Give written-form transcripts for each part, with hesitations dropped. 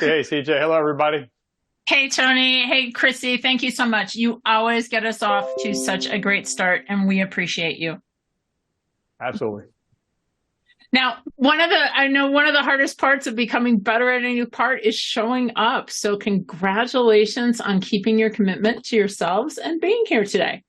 Hey, CJ. Hello, everybody. Hey, Tony. Hey, Chrissy. Thank you so much. You always get us off to such a great start, and we appreciate you. Absolutely. Now, I know one of the hardest parts of becoming better at a new part is showing up. So, congratulations on keeping your commitment to yourselves and being here today.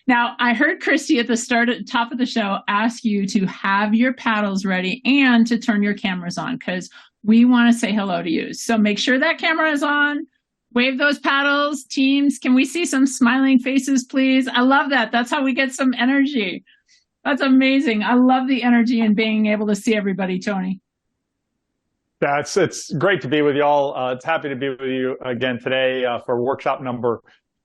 Now, I heard Christy at the top of the show ask you to have your paddles ready and to turn your cameras on because we want to say hello to you. So make sure that camera is on. Wave those paddles, teams. Can we see some smiling faces, please? I love that. That's how we get some energy. That's amazing. I love the energy and being able to see everybody, Tony. It's great to be with you all. It's happy to be with you again today for workshop number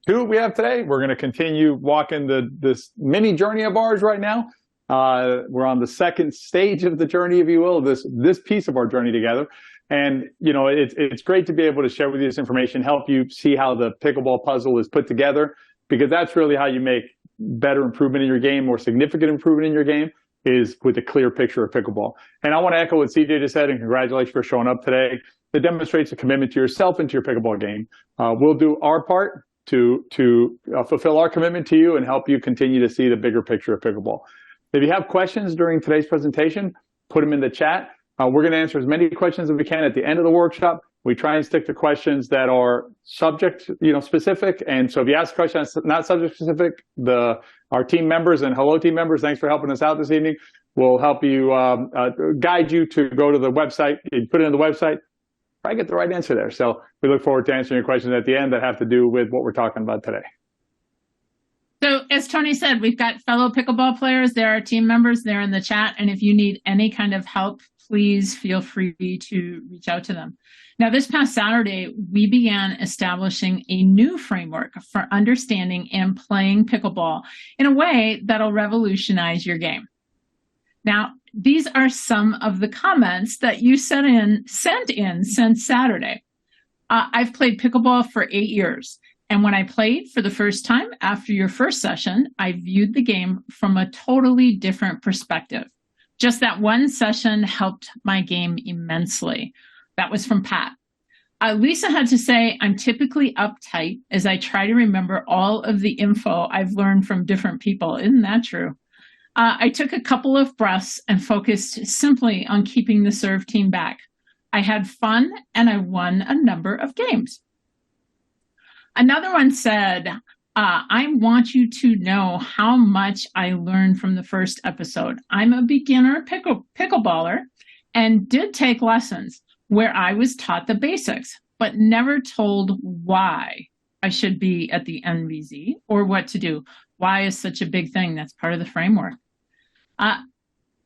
2 we have today. We're going to continue walking this mini journey of ours right now. We're on the second stage of the journey, if you will, this piece of our journey together. And, you know, it's great to be able to share with you this information, help you see how the pickleball puzzle is put together, because that's really how you make better improvement in your game, more significant improvement in your game, is with a clear picture of pickleball. And I want to echo what CJ just said, and congratulations for showing up today. It demonstrates a commitment to yourself and to your pickleball game. We'll do our part to fulfill our commitment to you and help you continue to see the bigger picture of pickleball. If you have questions during today's presentation, put them in the chat. We're going to answer as many questions as we can at the end of the workshop. We try and stick to questions that are subject, specific. And so if you ask a question that's not subject specific, our team members and hello team members, thanks for helping us out this evening. We'll help you guide you to go to the website. You put it in the website, probably get the right answer there. So we look forward to answering your questions at the end that have to do with what we're talking about today. So as Tony said, we've got fellow pickleball players. There are team members there in the chat. And if you need any kind of help, please feel free to reach out to them. Now, this past Saturday, we began establishing a new framework for understanding and playing pickleball in a way that'll revolutionize your game. Now, these are some of the comments that you sent in since Saturday. I've played pickleball for 8 years. And when I played for the first time after your first session, I viewed the game from a totally different perspective. Just that one session helped my game immensely. That was from Pat. Lisa had to say, I'm typically uptight as I try to remember all of the info I've learned from different people. Isn't that true? I took a couple of breaths and focused simply on keeping the serve team back. I had fun and I won a number of games. Another one said, I want you to know how much I learned from the first episode. I'm a beginner pickleballer and did take lessons where I was taught the basics, but never told why I should be at the NVZ or what to do. Why is such a big thing? That's part of the framework.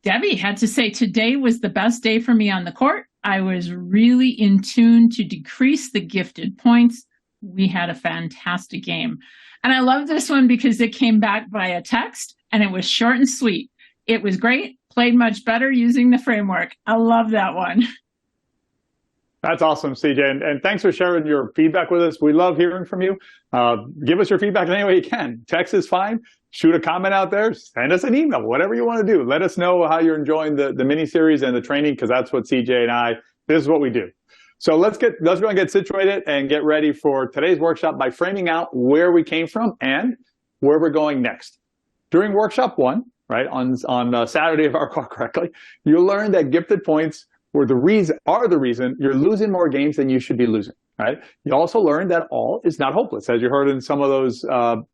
Debbie had to say, today was the best day for me on the court. I was really in tune to decrease the gifted points. We had a fantastic game. And I love this one because it came back via text and it was short and sweet. It was great, played much better using the framework. I love that one. That's awesome, CJ. And thanks for sharing your feedback with us. We love hearing from you. Give us your feedback in any way you can. Text is fine. Shoot a comment out there. Send us an email, whatever you want to do. Let us know how you're enjoying the mini-series and the training, because that's what CJ and this is what we do. So let's go and get situated and get ready for today's workshop by framing out where we came from and where we're going next. During workshop 1, right, on Saturday, if I recall correctly, you learned that gifted points are the reason you're losing more games than you should be losing, right? You also learned that all is not hopeless. As you heard in some of those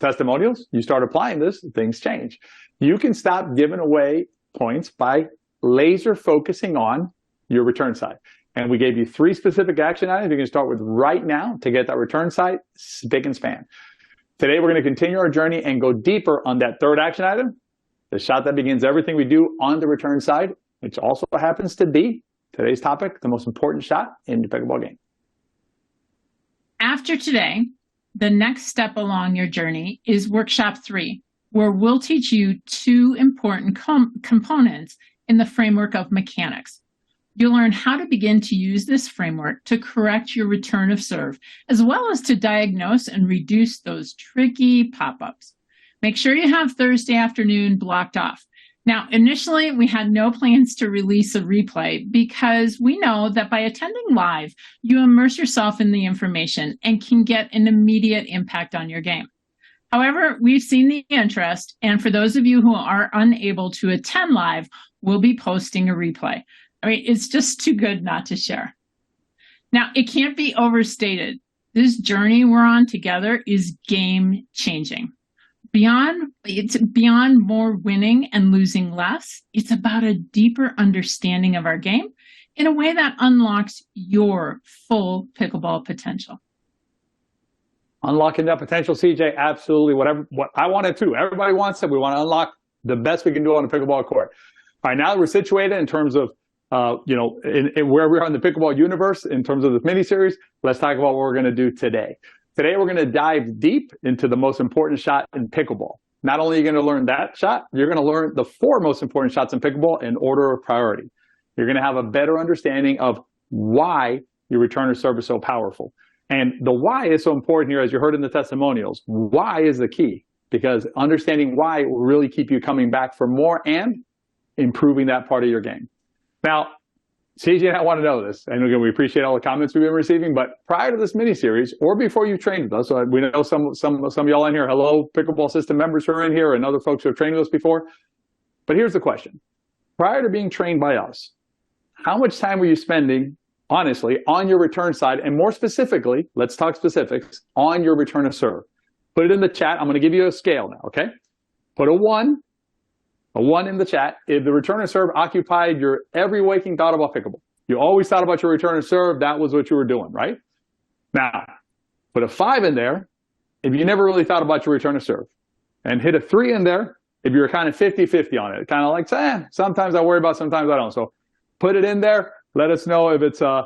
testimonials, you start applying this, things change. You can stop giving away points by laser focusing on your return side. And we gave you 3 specific action items you can start with right now to get that return side spick and span. Today, we're going to continue our journey and go deeper on that 3rd action item, the shot that begins everything we do on the return side, which also happens to be today's topic, the most important shot in the pickleball game. After today, the next step along your journey is workshop 3, where we'll teach you 2 important components in the framework of mechanics. You'll learn how to begin to use this framework to correct your return of serve, as well as to diagnose and reduce those tricky pop-ups. Make sure you have Thursday afternoon blocked off. Now, initially, we had no plans to release a replay because we know that by attending live, you immerse yourself in the information and can get an immediate impact on your game. However, we've seen the interest, and for those of you who are unable to attend live, we'll be posting a replay. I mean, it's just too good not to share. Now, it can't be overstated. This journey we're on together is game-changing. It's beyond more winning and losing less. It's about a deeper understanding of our game in a way that unlocks your full pickleball potential. Unlocking that potential, CJ, absolutely. What I wanted to. Everybody wants it. We want to unlock the best we can do on the pickleball court. All right, now that we're situated in terms of, in where we are in the pickleball universe, in terms of this mini-series, let's talk about what we're going to do today. Today, we're going to dive deep into the most important shot in pickleball. Not only are you going to learn that shot, you're going to learn the 4 most important shots in pickleball in order of priority. You're going to have a better understanding of why your returner serve is so powerful. And the why is so important here, as you heard in the testimonials. Why is the key, because understanding why will really keep you coming back for more and improving that part of your game. Now, CJ and I want to know this, and again, we appreciate all the comments we've been receiving, but prior to this mini-series, or before you trained with us, so we know some of y'all in here, hello, pickleball system members who are in here, and other folks who have trained with us before, but here's the question. Prior to being trained by us, how much time were you spending, honestly, on your return side, and more specifically, let's talk specifics, on your return of serve? Put it in the chat. I'm going to give you a scale now, okay? Put a 1 in the chat if the return of serve occupied your every waking thought about pickleball. You always thought about your return of serve. That was what you were doing, right? Now, put a 5 in there if you never really thought about your return of serve. And hit a 3 in there if you were kind of 50-50 on it. Kind of like, sometimes I worry about, sometimes I don't. So put it in there. Let us know if it's a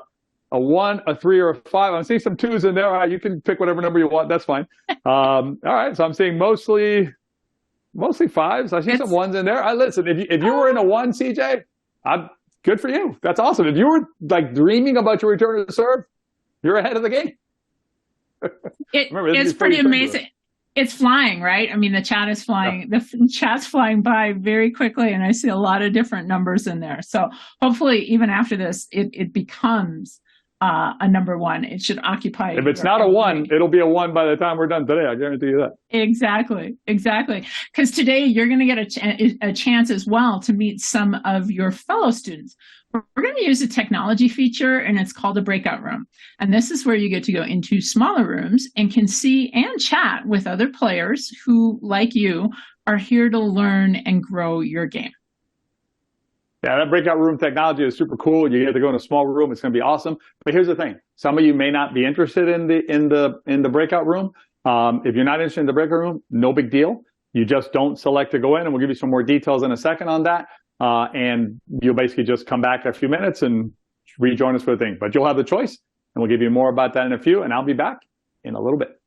1, a 3, or a 5. I'm seeing some 2s in there. All right, you can pick whatever number you want. That's fine. All right, so I'm seeing mostly 5s. I see some 1s in there. Listen, if you were in a 1, CJ, good for you. That's awesome. If you were like dreaming about your return to serve, you're ahead of the game. It's pretty amazing. It's flying, right? I mean, the chat is flying. Yeah. The chat's flying by very quickly, and I see a lot of different numbers in there. So hopefully, even after this, it becomes a number 1. It should occupy. If it's not a 1, it'll be a 1 by the time we're done today. I guarantee you that. Exactly. Because today you're going to get a chance as well to meet some of your fellow students. We're going to use a technology feature, and it's called a breakout room. And this is where you get to go into smaller rooms and can see and chat with other players who, like you, are here to learn and grow your game. Yeah, that breakout room technology is super cool. You get to go in a small room. It's going to be awesome. But here's the thing. Some of you may not be interested in the breakout room. If you're not interested in the breakout room, no big deal. You just don't select to go in, and we'll give you some more details in a second on that. And you'll basically just come back in a few minutes and rejoin us for the thing. But you'll have the choice, and we'll give you more about that in a few, and I'll be back in a little bit.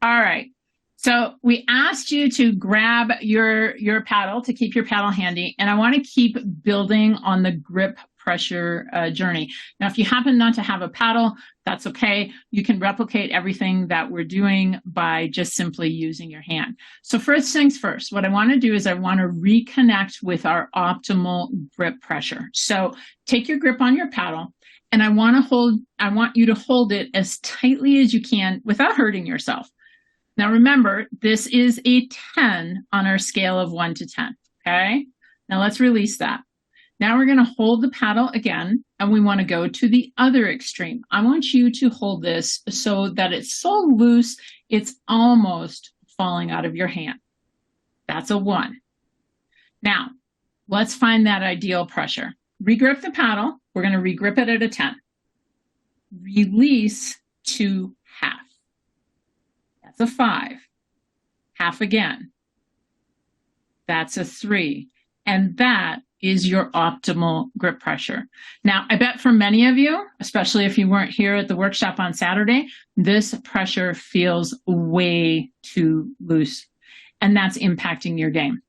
All right. So we asked you to grab your paddle, to keep your paddle handy, and I want to keep building on the grip pressure journey. Now, if you happen not to have a paddle, that's okay. You can replicate everything that we're doing by just simply using your hand. So first things first, what I want to do is I want to reconnect with our optimal grip pressure. So take your grip on your paddle, and I want you to hold it as tightly as you can without hurting yourself. Now remember, this is a 10 on our scale of 1 to 10, okay? Now let's release that. Now we're going to hold the paddle again, and we want to go to the other extreme. I want you to hold this so that it's so loose, it's almost falling out of your hand. That's a 1. Now, let's find that ideal pressure. Regrip the paddle. We're going to regrip it at a 10. Release to half. That's a 5. Half again. That's a 3. And that is your optimal grip pressure. Now, I bet for many of you, especially if you weren't here at the workshop on Saturday, this pressure feels way too loose, and that's impacting your game.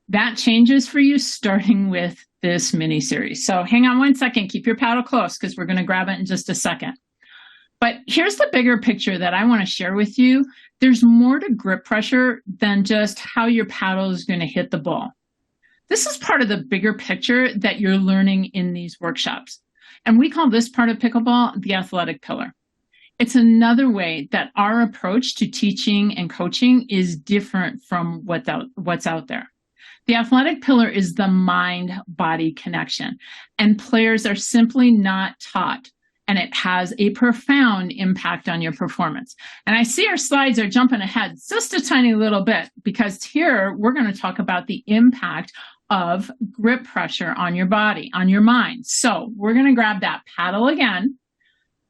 That changes for you starting with this mini series. So hang on one second, keep your paddle close because we're going to grab it in just a second. But here's the bigger picture that I want to share with you. There's more to grip pressure than just how your paddle is going to hit the ball. This is part of the bigger picture that you're learning in these workshops. And we call this part of pickleball the athletic pillar. It's another way that our approach to teaching and coaching is different from what's out there. The athletic pillar is the mind-body connection, and players are simply not taught, and it has a profound impact on your performance. And I see our slides are jumping ahead just a tiny little bit, because here we're going to talk about the impact of grip pressure on your body, on your mind. So we're going to grab that paddle again.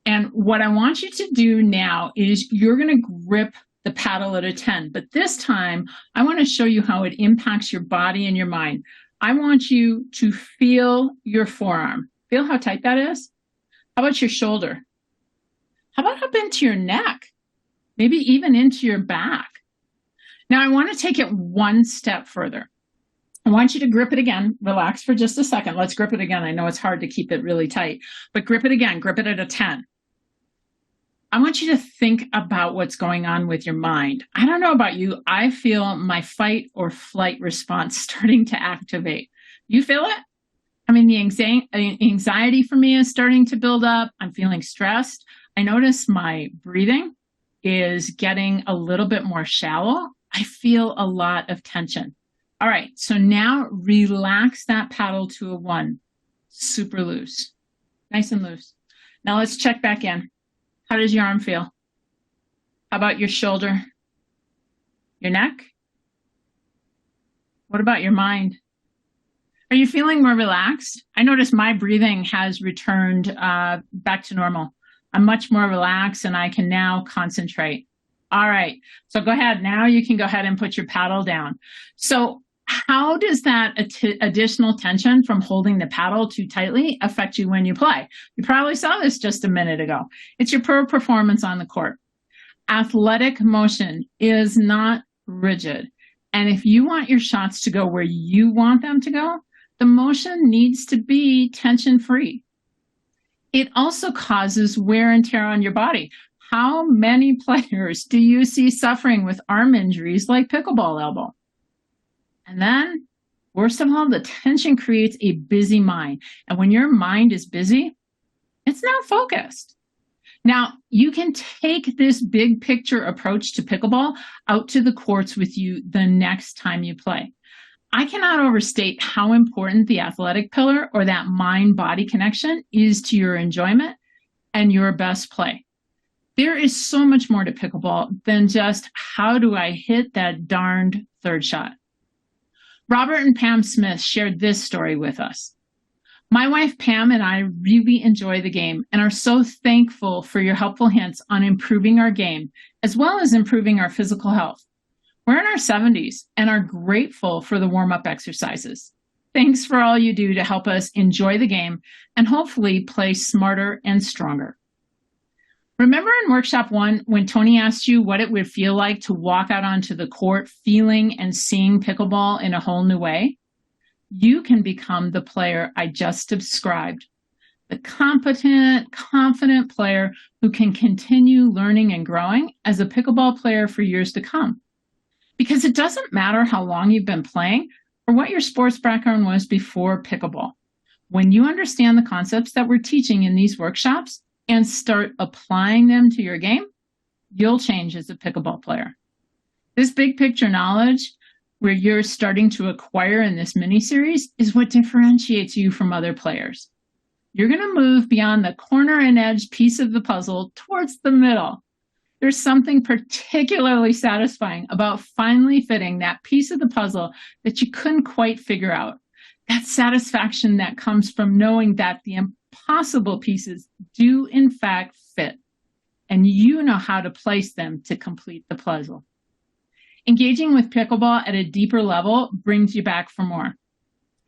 And what I want you to do now is you're going to grip the paddle at a 10. But this time, I want to show you how it impacts your body and your mind. I want you to feel your forearm. Feel how tight that is? How about your shoulder? How about up into your neck? Maybe even into your back. Now, I want to take it one step further. I want you to grip it again. Relax for just a second. Let's grip it again. I know it's hard to keep it really tight, but grip it again. Grip it at a 10. I want you to think about what's going on with your mind. I don't know about you. I feel my fight or flight response starting to activate. You feel it? I mean, the anxiety for me is starting to build up. I'm feeling stressed. I notice my breathing is getting a little bit more shallow. I feel a lot of tension. All right, so now relax that paddle to a 1. Super loose. Nice and loose. Now let's check back in. How does your arm feel? How about your shoulder? Your neck? What about your mind? Are you feeling more relaxed? I notice my breathing has returned back to normal. I'm much more relaxed and I can now concentrate. All right, so go ahead. Now you can go ahead and put your paddle down. So how does that additional tension from holding the paddle too tightly affect you when you play? You probably saw this just a minute ago. It's your performance on the court. Athletic motion is not rigid. And if you want your shots to go where you want them to go, the motion needs to be tension-free. It also causes wear and tear on your body. How many players do you see suffering with arm injuries like pickleball elbow? And then, worst of all, the tension creates a busy mind. And when your mind is busy, it's not focused. Now, you can take this big picture approach to pickleball out to the courts with you the next time you play. I cannot overstate how important the athletic pillar or that mind-body connection is to your enjoyment and your best play. There is so much more to pickleball than just how do I hit that darned third shot. Robert and Pam Smith shared this story with us. My wife Pam and I really enjoy the game and are so thankful for your helpful hints on improving our game, as well as improving our physical health. We're in our 70s and are grateful for the warm-up exercises. Thanks for all you do to help us enjoy the game and hopefully play smarter and stronger. Remember in Workshop 1 when Tony asked you what it would feel like to walk out onto the court feeling and seeing pickleball in a whole new way? You can become the player I just described, the competent, confident player who can continue learning and growing as a pickleball player for years to come. Because it doesn't matter how long you've been playing or what your sports background was before pickleball. When you understand the concepts that we're teaching in these workshops and start applying them to your game, you'll change as a pickleball player. This big picture knowledge where you're starting to acquire in this mini-series is what differentiates you from other players. You're going to move beyond the corner and edge piece of the puzzle towards the middle. There's something particularly satisfying about finally fitting that piece of the puzzle that you couldn't quite figure out. That satisfaction that comes from knowing that the impossible pieces do in fact fit, and you know how to place them to complete the puzzle. Engaging with pickleball at a deeper level brings you back for more.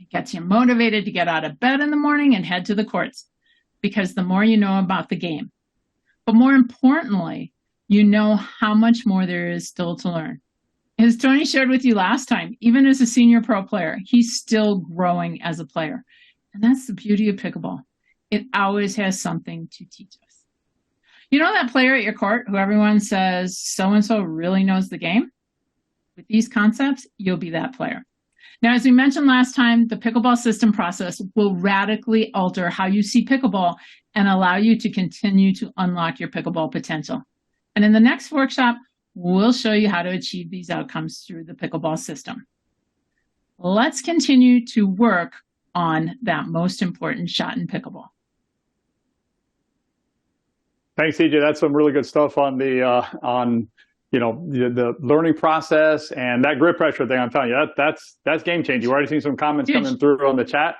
It gets you motivated to get out of bed in the morning and head to the courts, because the more you know about the game. But more importantly, you know how much more there is still to learn. As Tony shared with you last time, even as a senior pro player, he's still growing as a player. And that's the beauty of pickleball. It always has something to teach us. You know that player at your court who everyone says so-and-so really knows the game? With these concepts, you'll be that player. Now, as we mentioned last time, the pickleball system process will radically alter how you see pickleball and allow you to continue to unlock your pickleball potential. And in the next workshop, we'll show you how to achieve these outcomes through the pickleball system. Let's continue to work on that most important shot in pickleball. Thanks, CJ. That's some really good stuff on the the learning process and that grip pressure thing. I'm telling you, that's game changing. We've already seen some comments coming through on the chat.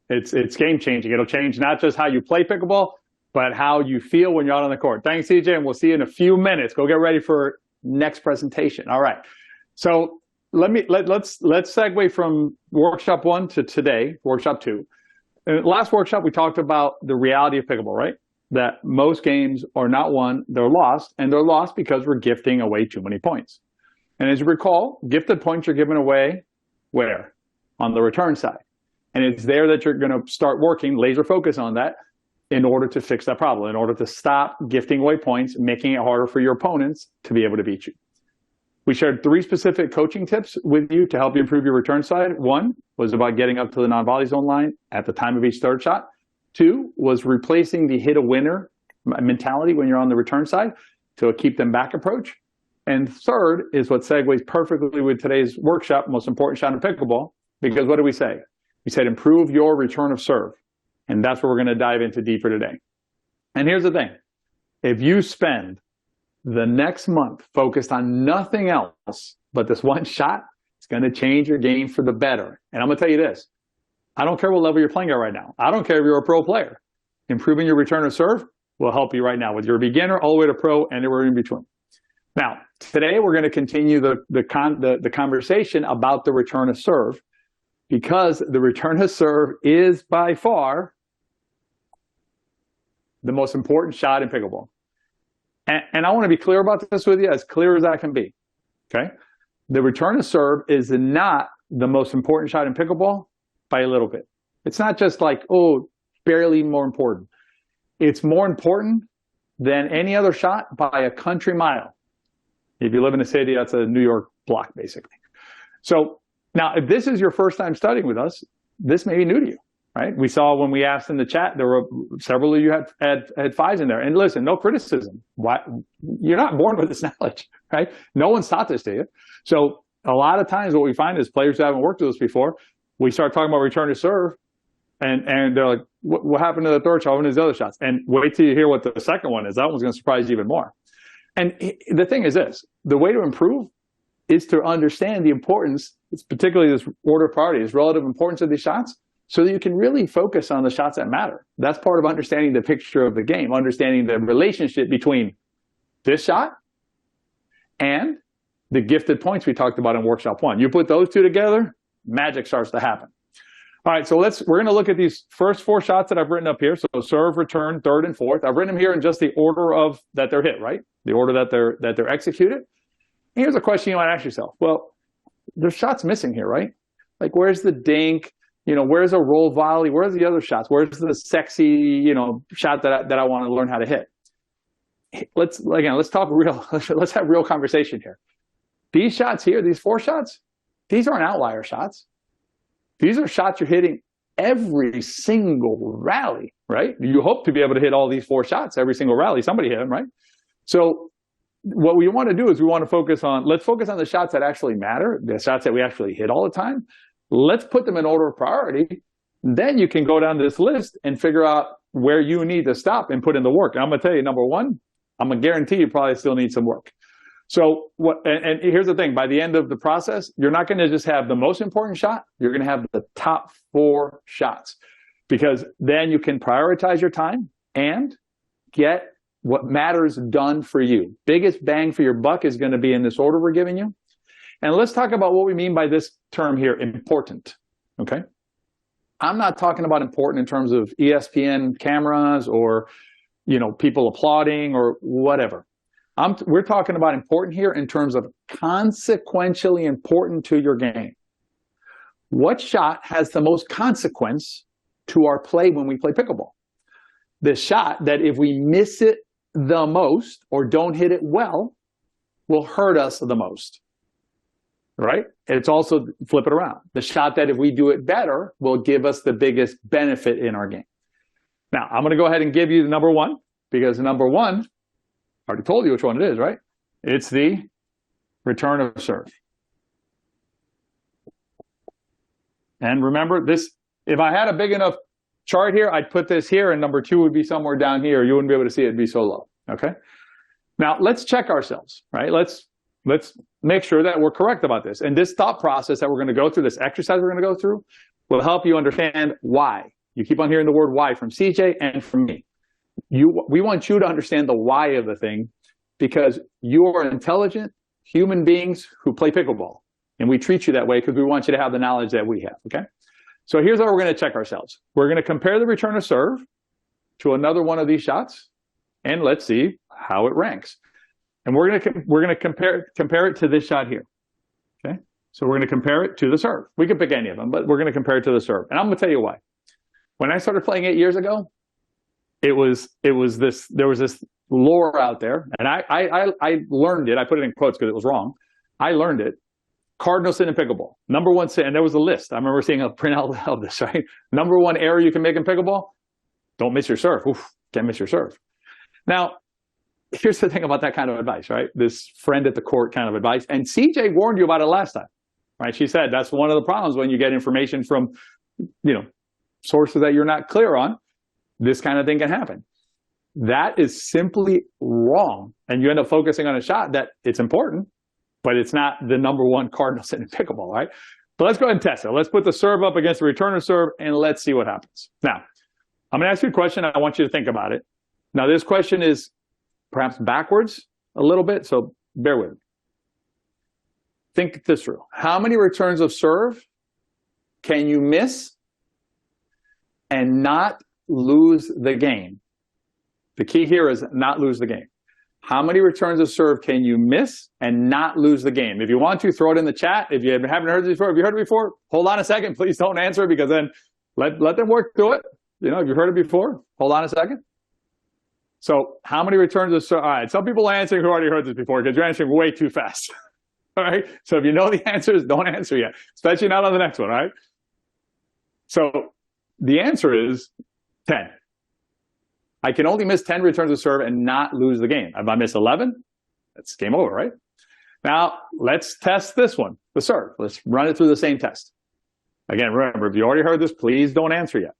It's game changing. It'll change not just how you play pickleball, but how you feel when you're out on the court. Thanks, CJ, and we'll see you in a few minutes. Go get ready for next presentation. All right. So let's segue from workshop 1 to today, workshop 2. In last workshop, we talked about the reality of pickleball, right? That most games are not won, they're lost, and they're lost because we're gifting away too many points. And as you recall, gifted points are given away where? On the return side. And it's there that you're going to start working, laser focus on that, in order to fix that problem, in order to stop gifting away points, making it harder for your opponents to be able to beat you. We shared 3 specific coaching tips with you to help you improve your return side. 1 was about getting up to the non-volley zone line at the time of each third shot. 2 was replacing the hit a winner mentality when you're on the return side to keep them back approach. And 3rd is what segues perfectly with today's workshop, most important shot in pickleball, because what do we say? We said improve your return of serve. And that's what we're going to dive into deeper today. And here's the thing. If you spend the next month focused on nothing else but this one shot, it's going to change your game for the better. And I'm going to tell you this. I don't care what level you're playing at right now. I don't care if you're a pro player. Improving your return of serve will help you right now, whether you're a beginner all the way to pro, anywhere in between. Now, today we're going to continue the conversation about the return of serve, because the return of serve is by far the most important shot in pickleball. And I want to be clear about this with you, as clear as I can be. Okay? The return of serve is not the most important shot in pickleball by a little bit. It's not just like, oh, barely more important. It's more important than any other shot by a country mile. If you live in a city, that's a New York block, basically. So now, if this is your first time studying with us, this may be new to you, right? We saw when we asked in the chat, there were several of you had 5s in there. And listen, no criticism. Why? You're not born with this knowledge, right? No one's taught this to you. So a lot of times what we find is players who haven't worked with us before, we start talking about return to serve, and they're like, what happened to the third shot? What are these other shots? And wait till you hear what the second one is. That one's going to surprise you even more. And the thing is this, the way to improve is to understand the importance, it's particularly this order of priority, this relative importance of these shots, so that you can really focus on the shots that matter. That's part of understanding the picture of the game, understanding the relationship between this shot and the gifted points we talked about in workshop 1. You put those 2 together, magic starts to happen. All right, so we're going to look at these first 4 shots that I've written up here. So serve, return, third, and fourth. I've written them here in just the order of that they're hit, right? The order that they're executed. And here's a question you might ask yourself. Well, there's shots missing here, right? Like, where's the dink? Where's a roll volley? Where's the other shots? Where's the sexy, shot that I want to learn how to hit? Let's talk real. Let's have real conversation here. These shots here, these 4 shots, these aren't outlier shots. These are shots you're hitting every single rally, right? You hope to be able to hit all these 4 shots every single rally. Somebody hit them, right? So what we want to do is let's focus on the shots that actually matter, the shots that we actually hit all the time. Let's put them in order of priority. Then you can go down this list and figure out where you need to stop and put in the work. And I'm going to tell you, number 1, I'm going to guarantee you probably still need some work. So and here's the thing, by the end of the process, you're not going to just have the most important shot, you're going to have the top 4 shots, because then you can prioritize your time and get what matters done for you. Biggest bang for your buck is going to be in this order we're giving you. And let's talk about what we mean by this term here, important, okay? I'm not talking about important in terms of ESPN cameras or, people applauding or whatever. We're talking about important here in terms of consequentially important to your game. What shot has the most consequence to our play when we play pickleball? The shot that if we miss it the most or don't hit it well will hurt us the most. right? It's also flip it around. The shot that if we do it better will give us the biggest benefit in our game. Now, I'm going to go ahead and give you the number one, because the number one, I already told you which one it is, right? It's the return of serve. And remember this, if I had a big enough chart here, I'd put this here and number two would be somewhere down here. You wouldn't be able to see it, it'd be so low, okay? Now, let's check ourselves, right? Let's make sure that we're correct about this. And this thought process that we're going to go through, this exercise we're going to go through, will help you understand why. You keep on hearing the word why from CJ and from me. We want you to understand the why of the thing, because you are intelligent human beings who play pickleball. And we treat you that way because we want you to have the knowledge that we have, okay? So here's how we're going to check ourselves. We're going to compare the return of serve to another one of these shots, and let's see how it ranks. And we're going to compare it to this shot here, okay? So we're going to compare it to the serve. We can pick any of them, but we're going to compare it to the serve. And I'm going to tell you why. When I started playing 8 years ago, there was this lore out there, and I learned it. I put it in quotes because it was wrong. I learned it. Cardinal sin in pickleball. Number one sin, and there was a list. I remember seeing a printout of this, right? Number one error you can make in pickleball, don't miss your serve. Oof, can't miss your serve. Now, here's the thing about that kind of advice, right? This friend at the court kind of advice. And CJ warned you about it last time, right? She said that's one of the problems when you get information from, sources that you're not clear on. This kind of thing can happen. That is simply wrong. And you end up focusing on a shot that it's important, but it's not the number one cardinal sin in pickleball, right? But let's go ahead and test it. Let's put the serve up against the returner serve, and let's see what happens. Now, I'm going to ask you a question. I want you to think about it. Now, this question is perhaps backwards a little bit, so bear with me. Think this through. How many returns of serve can you miss and not lose the game? The key here is not lose the game. How many returns of serve can you miss and not lose the game? If you want to, throw it in the chat. If you haven't heard this before, if you heard it before, hold on a second. Please don't answer, because then let them work through it. If you've heard it before, hold on a second. So how many returns of serve? All right, some people are answering who already heard this before because you're answering way too fast. All right, so if you know the answers, don't answer yet, especially not on the next one, all right? So the answer is 10. I can only miss 10 returns of serve and not lose the game. If I miss 11, that's game over, right? Now, let's test this one, the serve. Let's run it through the same test. Again, remember, if you already heard this, please don't answer yet.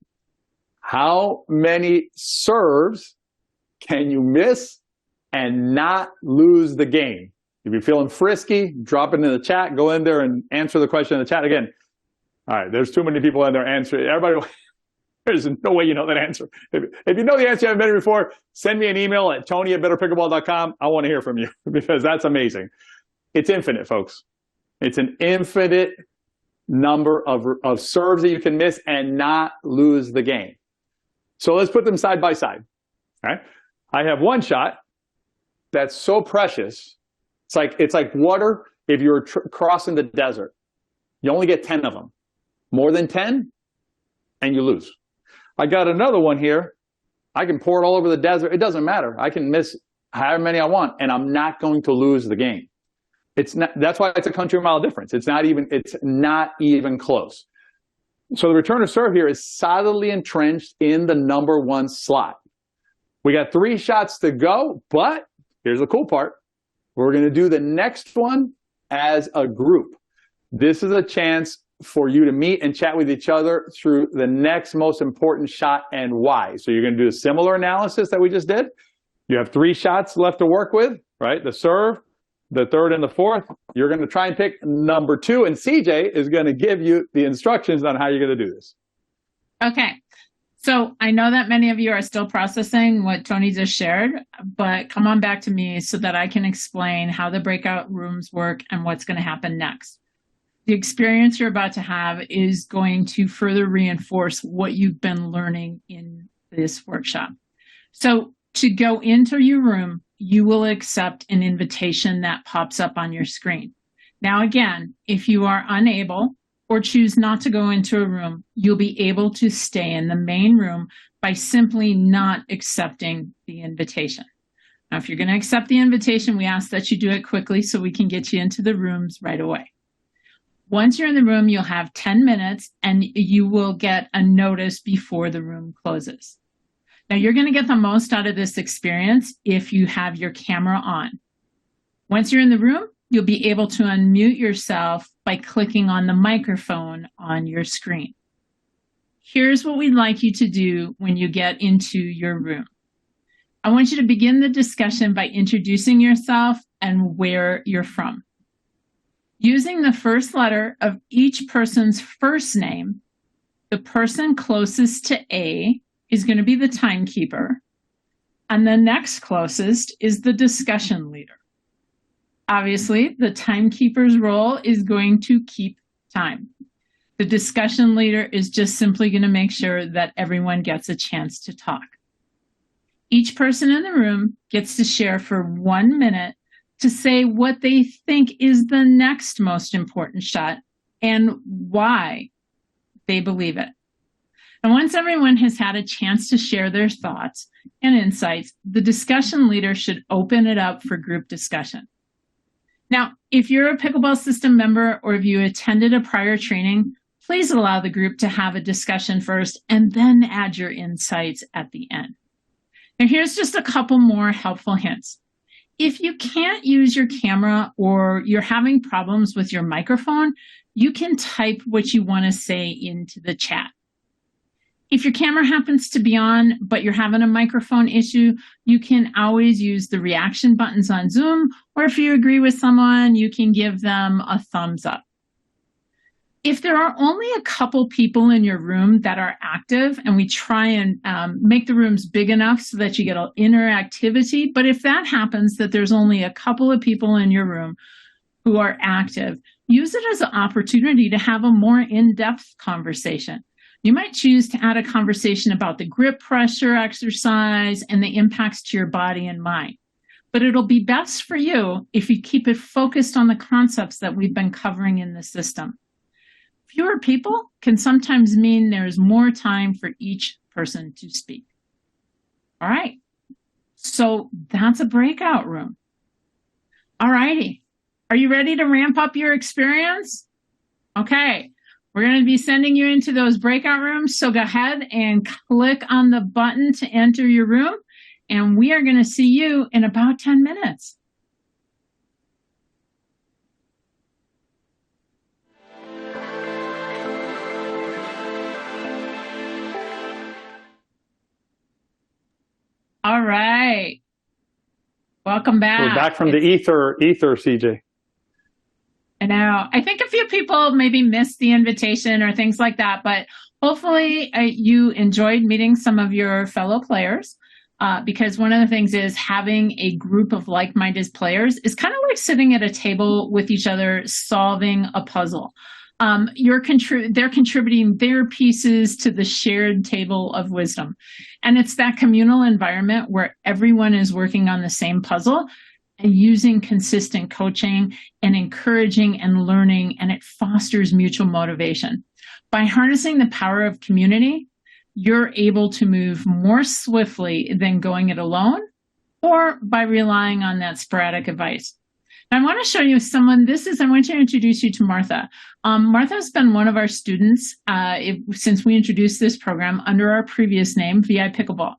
How many serves can you miss and not lose the game? If you're feeling frisky, drop it in the chat. Go in there and answer the question in the chat. Again, all right, there's too many people in there answering. Everybody, there's no way you know that answer. If you know the answer you haven't been here before, send me an email at tony@betterpickleball.com. I want to hear from you because that's amazing. It's infinite, folks. It's an infinite number of serves that you can miss and not lose the game. So let's put them side by side. All right? I have one shot that's so precious. It's like water if you're crossing the desert. You only get 10 of them. More than 10, and you lose. I got another one here. I can pour it all over the desert. It doesn't matter. I can miss however many I want, and I'm not going to lose the game. That's why it's a country mile difference. It's not even close. So the return of serve here is solidly entrenched in the number one slot. We got 3 shots to go, but here's the cool part. We're going to do the next one as a group. This is a chance for you to meet and chat with each other through the next most important shot and why. So you're going to do a similar analysis that we just did. You have 3 shots left to work with, right? The serve, the third, and the fourth. You're going to try and pick number 2, and CJ is going to give you the instructions on how you're going to do this. Okay. So I know that many of you are still processing what Tony just shared, but come on back to me so that I can explain how the breakout rooms work and what's going to happen next. The experience you're about to have is going to further reinforce what you've been learning in this workshop. So to go into your room, you will accept an invitation that pops up on your screen. Now, again, if you are unable or choose not to go into a room, you'll be able to stay in the main room by simply not accepting the invitation. Now, if you're going to accept the invitation, we ask that you do it quickly so we can get you into the rooms right away. Once you're in the room, you'll have 10 minutes and you will get a notice before the room closes. Now, you're going to get the most out of this experience if you have your camera on. Once you're in the room, you'll be able to unmute yourself by clicking on the microphone on your screen. Here's what we'd like you to do when you get into your room. I want you to begin the discussion by introducing yourself and where you're from. Using the first letter of each person's first name, the person closest to A is going to be the timekeeper, and the next closest is the discussion leader. Obviously, the timekeeper's role is going to keep time. The discussion leader is just simply going to make sure that everyone gets a chance to talk. Each person in the room gets to share for 1 minute to say what they think is the next most important shot and why they believe it. And once everyone has had a chance to share their thoughts and insights, the discussion leader should open it up for group discussion. Now, if you're a Pickleball System member or if you attended a prior training, please allow the group to have a discussion first and then add your insights at the end. Now, here's just a couple more helpful hints. If you can't use your camera or you're having problems with your microphone, you can type what you want to say into the chat. If your camera happens to be on, but you're having a microphone issue, you can always use the reaction buttons on Zoom, or if you agree with someone, you can give them a thumbs up. If there are only a couple people in your room that are active, and we try and make the rooms big enough so that you get interactivity, but if that happens, that there's only a couple of people in your room who are active, use it as an opportunity to have a more in-depth conversation. You might choose to add a conversation about the grip pressure exercise and the impacts to your body and mind. But it'll be best for you if you keep it focused on the concepts that we've been covering in the system. Fewer people can sometimes mean there's more time for each person to speak. All right, so that's a breakout room. All righty, are you ready to ramp up your experience? Okay, we're going to be sending you into those breakout rooms, so go ahead and click on the button to enter your room, and we are going to see you in about 10 minutes. All right. Welcome back. We're back from the ether, CJ. I know. I think a few people maybe missed the invitation or things like that, but hopefully you enjoyed meeting some of your fellow players because one of the things is having a group of like-minded players is kind of like sitting at a table with each other solving a puzzle. They're contributing their pieces to the shared table of wisdom. And it's that communal environment where everyone is working on the same puzzle and using consistent coaching and encouraging and learning, and it fosters mutual motivation. By harnessing the power of community, you're able to move more swiftly than going it alone or by relying on that sporadic advice. I want to show you someone. I want to introduce you to Martha. Martha's been one of our students since we introduced this program under our previous name, VI Pickleball.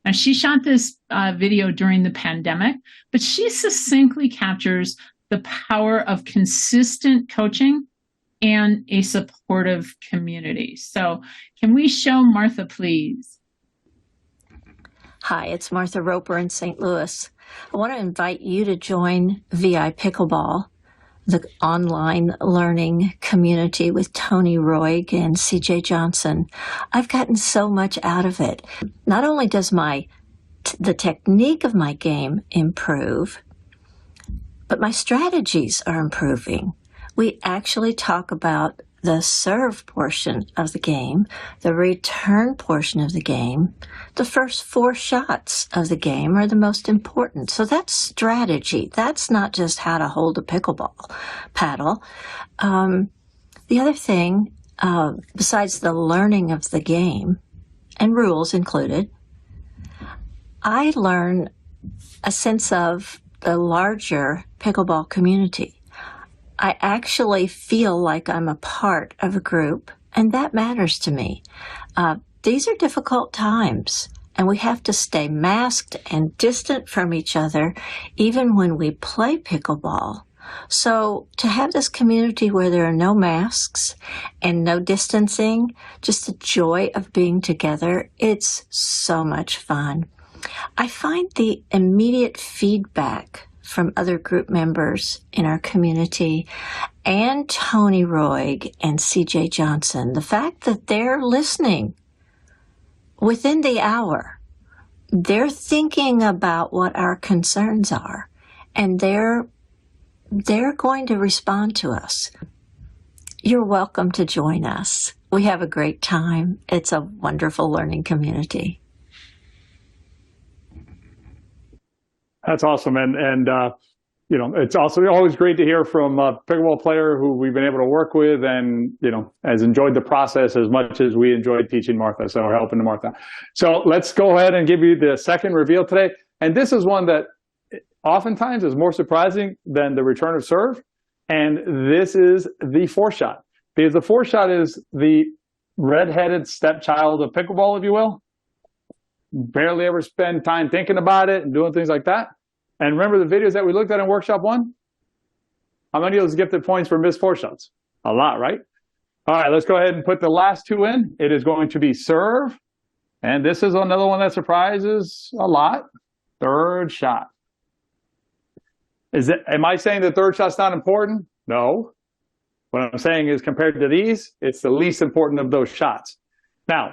Now, she shot this video during the pandemic, but she succinctly captures the power of consistent coaching and a supportive community. So can we show Martha, please? Hi, it's Martha Roper in St. Louis. I want to invite you to join VI Pickleball, the online learning community with Tony Roig and CJ Johnson. I've gotten so much out of it. Not only does the technique of my game improve, but my strategies are improving. We actually talk about the serve portion of the game, the return portion of the game. The first 4 shots of the game are the most important. So that's strategy. That's not just how to hold a pickleball paddle. The other thing, besides the learning of the game, and rules included, I learn a sense of the larger pickleball community. I actually feel like I'm a part of a group, and that matters to me. These are difficult times, and we have to stay masked and distant from each other even when we play pickleball. So to have this community where there are no masks and no distancing, just the joy of being together, it's so much fun. I find the immediate feedback from other group members in our community and Tony Roig and CJ Johnson, the fact that they're listening within the hour, they're thinking about what our concerns are, and they're going to respond to us. You're welcome to join us. We have a great time. It's a wonderful learning community. That's awesome. And you know, it's also always great to hear from a pickleball player who we've been able to work with and, you know, has enjoyed the process as much as we enjoyed teaching Martha, so we're helping Martha. So let's go ahead and give you the second reveal today. And this is one that oftentimes is more surprising than the return of serve. And this is the four shot, because the four shot is the redheaded stepchild of pickleball, if you will. Barely ever spend time thinking about it and doing things like that. And remember the videos that we looked at in workshop 1? How many of those gifted points for missed four shots? A lot, right? All right, let's go ahead and put the last two in. It is going to be serve. And this is another one that surprises a lot. Third shot. Am I saying the third shot's not important? No. What I'm saying is compared to these, it's the least important of those shots. Now,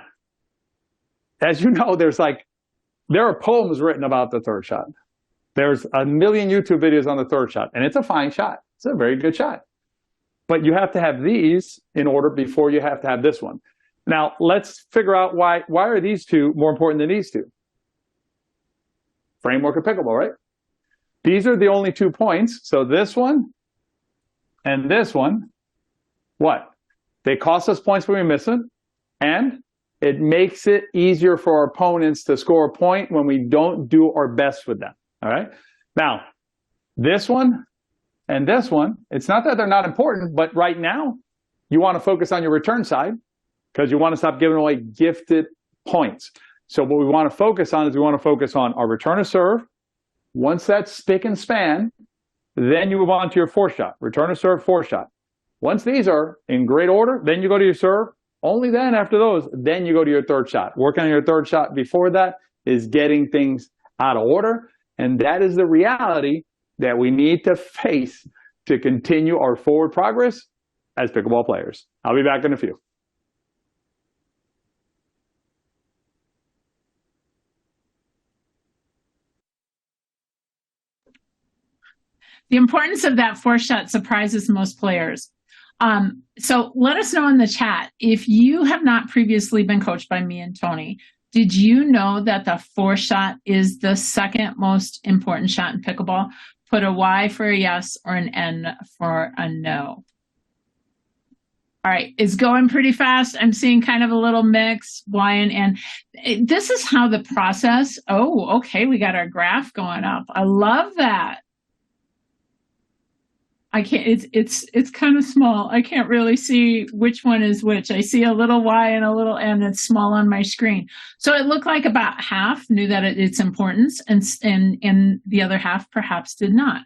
as you know, there are poems written about the third shot. There's a million YouTube videos on the third shot, and it's a fine shot. It's a very good shot. But you have to have these in order before you have to have this one. Now, let's figure out why are these two more important than these two? Framework of pickleball, right? These are the only 2 points. So this one and this one, what? They cost us points when we miss it, and it makes it easier for our opponents to score a point when we don't do our best with them. All right. Now, this one and this one, it's not that they're not important, but right now you want to focus on your return side because you want to stop giving away gifted points. So what we want to focus on is we want to focus on our return of serve. Once that's spick and span, then you move on to your four shot, return of serve, four shot. Once these are in great order, then you go to your serve. Only then after those, then you go to your third shot. Working on your third shot before that is getting things out of order. And that is the reality that we need to face to continue our forward progress as pickleball players. I'll be back in a few. The importance of that four shot surprises most players. So let us know in the chat, if you have not previously been coached by me and Tony, did you know that the four shot is the second most important shot in pickleball? Put a Y for a yes or an N for a no. All right, it's going pretty fast. I'm seeing kind of a little mix, Y and N. This is how the process, oh, okay, we got our graph going up. I love that. I can't, it's kind of small. I can't really see which one is which. I see a little Y and a little N that's small on my screen. So it looked like about half knew that its importance and the other half perhaps did not.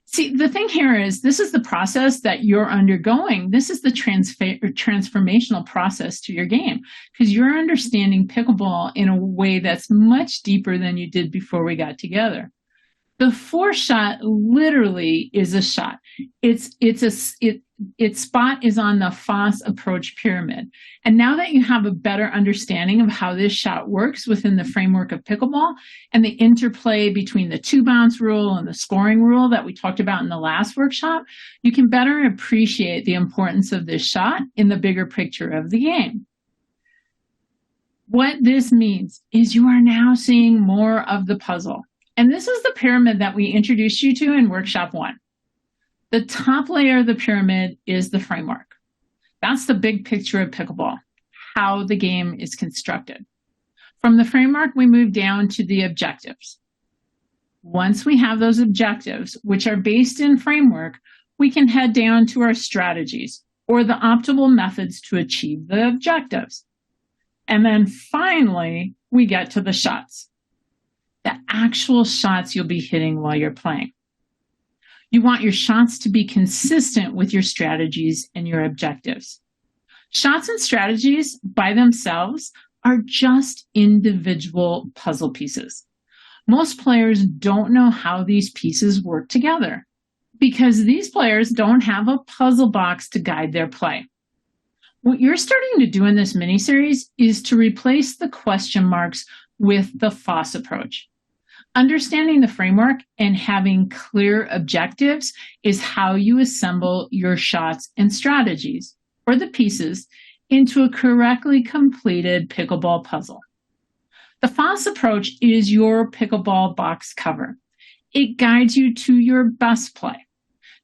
See, the thing here is this is the process that you're undergoing. This is the transformational process to your game because you're understanding pickleball in a way that's much deeper than you did before we got together. The four shot literally is a shot. Its spot is on the Foss approach pyramid. And now that you have a better understanding of how this shot works within the framework of pickleball and the interplay between the two bounce rule and the scoring rule that we talked about in the last workshop, you can better appreciate the importance of this shot in the bigger picture of the game. What this means is you are now seeing more of the puzzle. And this is the pyramid that we introduced you to in workshop 1. The top layer of the pyramid is the framework. That's the big picture of pickleball, how the game is constructed. From the framework, we move down to the objectives. Once we have those objectives, which are based in framework, we can head down to our strategies or the optimal methods to achieve the objectives. And then finally, we get to the shots, the actual shots you'll be hitting while you're playing. You want your shots to be consistent with your strategies and your objectives. Shots and strategies by themselves are just individual puzzle pieces. Most players don't know how these pieces work together because these players don't have a puzzle box to guide their play. What you're starting to do in this mini-series is to replace the question marks with the FOSS approach. Understanding the framework and having clear objectives is how you assemble your shots and strategies, or the pieces, into a correctly completed pickleball puzzle. The FOSS approach is your pickleball box cover. It guides you to your best play.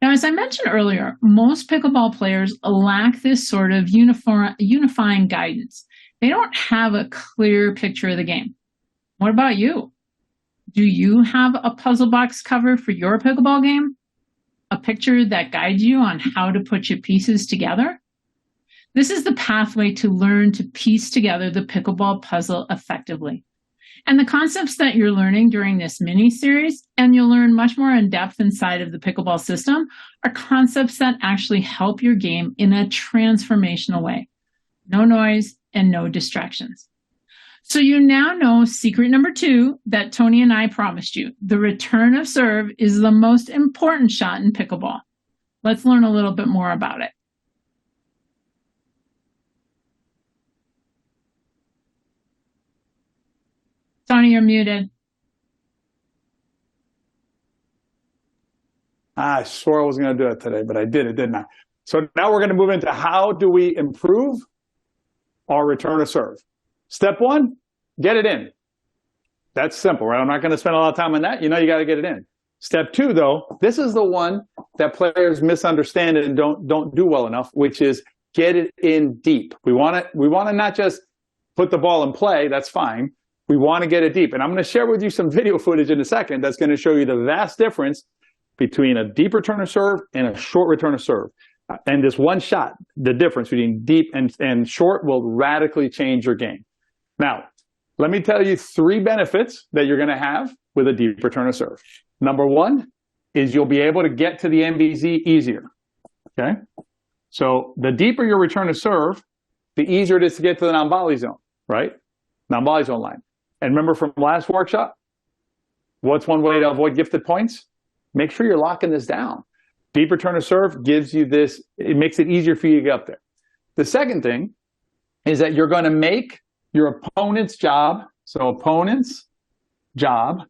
Now, as I mentioned earlier, most pickleball players lack this sort of unifying guidance. They don't have a clear picture of the game. What about you? Do you have a puzzle box cover for your pickleball game? A picture that guides you on how to put your pieces together? This is the pathway to learn to piece together the pickleball puzzle effectively. And the concepts that you're learning during this mini-series, and you'll learn much more in depth inside of the pickleball system, are concepts that actually help your game in a transformational way. No noise and no distractions. So you now know secret number 2 that Tony and I promised you. The return of serve is the most important shot in pickleball. Let's learn a little bit more about it. Tony, you're muted. I swore I wasn't going to do it today, but I did it, didn't I? So now we're going to move into how do we improve our return of serve. Step 1, get it in. That's simple, right? I'm not going to spend a lot of time on that. You know you got to get it in. Step 2, though, this is the one that players misunderstand and don't do well enough, which is get it in deep. We want to not just put the ball in play. That's fine. We want to get it deep. And I'm going to share with you some video footage in a second that's going to show you the vast difference between a deep return of serve and a short return of serve. And this one shot, the difference between deep and short will radically change your game. Now, let me tell you 3 benefits that you're going to have with a deep return of serve. Number 1 is you'll be able to get to the MVZ easier. Okay? So the deeper your return of serve, the easier it is to get to the non-volley zone, right? Non-volley zone line. And remember from last workshop, what's one way to avoid gifted points? Make sure you're locking this down. Deep return of serve gives you this, it makes it easier for you to get up there. The second thing is that you're going to make your opponent's job, so opponent's job,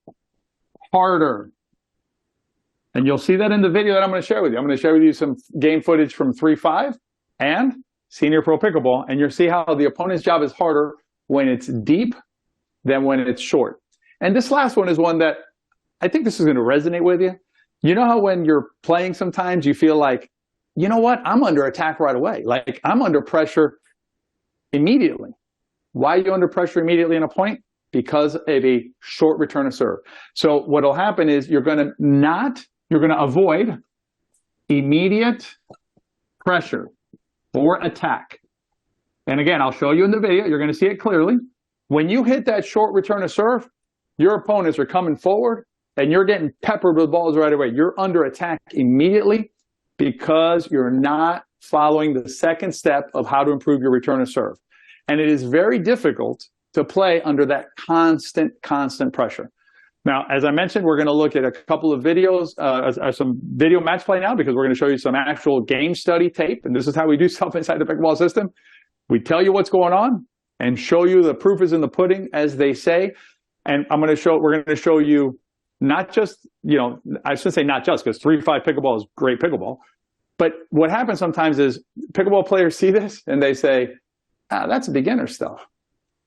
harder. And you'll see that in the video that I'm going to share with you. I'm going to share with you some game footage from 3-5 and Senior Pro Pickleball, and you'll see how the opponent's job is harder when it's deep than when it's short. And this last one is one that I think this is going to resonate with you. You know how when you're playing sometimes you feel like, you know what, I'm under attack right away. Like I'm under pressure immediately. Why are you under pressure immediately in a point? Because of a short return of serve. So what'll happen is you're going to avoid immediate pressure or attack. And again, I'll show you in the video. You're going to see it clearly. When you hit that short return of serve, your opponents are coming forward and you're getting peppered with balls right away. You're under attack immediately because you're not following the second step of how to improve your return of serve. And it is very difficult to play under that constant pressure. Now, as I mentioned, we're going to look at a couple of videos, some video match play now, because we're going to show you some actual game study tape. And this is how we do stuff inside the pickleball system. We tell you what's going on and show you the proof is in the pudding, as they say. And we're going to show you not just, I shouldn't say not just, because 3-5 pickleball is great pickleball. But what happens sometimes is pickleball players see this and they say, that's beginner stuff.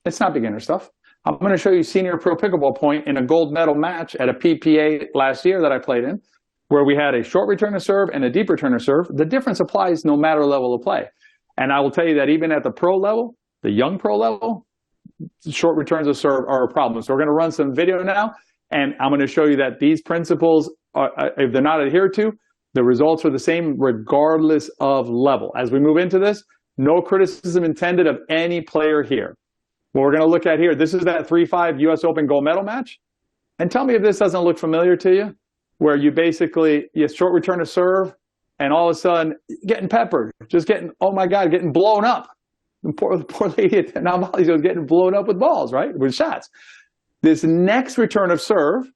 It's not beginner stuff. I'm going to show you Senior Pro Pickleball point in a gold medal match at a PPA last year that I played in, where we had a short return of serve and a deep return of serve. The difference applies no matter level of play. And I will tell you that even at the pro level, the young pro level, short returns of serve are a problem. So we're going to run some video now, and I'm going to show you that these principles, if they're not adhered to, The results are the same regardless of level. As we move into this, no criticism intended of any player here. What we're going to look at here, this is that 3-5 US Open gold medal match. And tell me if this doesn't look familiar to you, where you basically, you short return to serve, and all of a sudden, getting peppered, just getting, oh my God, getting blown up. The poor lady at Navali was getting blown up with balls, right? With shots. This next return of serve